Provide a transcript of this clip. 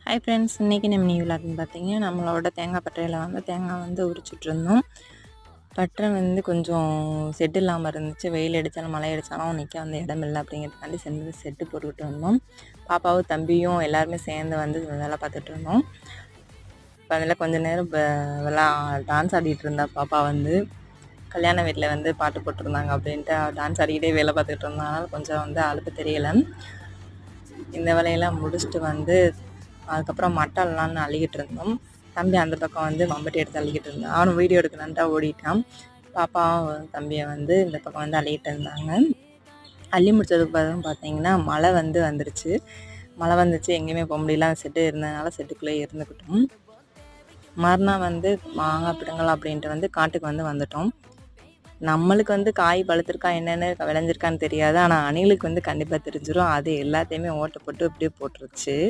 Hi friends, இன்றைக்கி நம்ம new விளாட்னு பார்த்தீங்கன்னா நம்மளோட தேங்காய் பட்டறையில் வந்து தேங்காய் வந்து உரிச்சிட்ருந்தோம். பட்டறை வந்து கொஞ்சம் செட்டு இல்லாமல் இருந்துச்சு. வெயில் அடித்தாலும் மழை அடித்தாலும் நிற்க வந்து இடம் இல்லை அப்படிங்கிறதுக்காண்டி செட்டு போட்டுக்கிட்டு வந்தோம். பாப்பாவும் தம்பியும் எல்லாருமே சேர்ந்து வந்து வேலை பார்த்துட்டு இருந்தோம். இப்போ அதில் கொஞ்சம் நேரம் டான்ஸ் ஆடிட்டு இருந்தா பாப்பா வந்து கல்யாண வீட்டில் வந்து பாட்டு போட்டிருந்தாங்க அப்படின்ட்டு டான்ஸ் ஆடிக்கிட்டே வேலை பார்த்துக்கிட்டு இருந்தனால கொஞ்சம் வந்து அலுப்பு தெரியலை. இந்த வேலையெல்லாம் முடிச்சுட்டு வந்து அதுக்கப்புறம் மட்டம்லான்னு அள்ளிக்கிட்டு இருந்தோம். தம்பி அந்த பக்கம் வந்து மம்பட்டி எடுத்து அள்ளிக்கிட்டு இருந்தான். அவனும் வீடியோ எடுக்கலான்ட்டா ஓடிட்டான். பாப்பாவும் தம்பியை வந்து இந்த பக்கம் வந்து அள்ளிக்கிட்டு இருந்தாங்க. அள்ளி முடிச்சதுக்கு பிறகு பார்த்தீங்கன்னா மழை வந்துருச்சு. மழை வந்துச்சு, எங்கேயுமே போக முடியல. செட்டு இருந்ததுனால செட்டுக்குள்ளேயே இருந்துக்கிட்டோம். மறுநாள் வந்து மாங்காய் பிடுங்கலாம் அப்படின்ட்டு வந்து காட்டுக்கு வந்துட்டோம். நம்மளுக்கு வந்து காய் பழுத்திருக்கா என்னென்னு விளைஞ்சிருக்கான்னு தெரியாது. ஆனால் அணிலுக்கு வந்து கண்டிப்பாக தெரிஞ்சிடும். அது எல்லாத்தையுமே ஓட்டை போட்டு இப்படியே போட்டுருச்சு.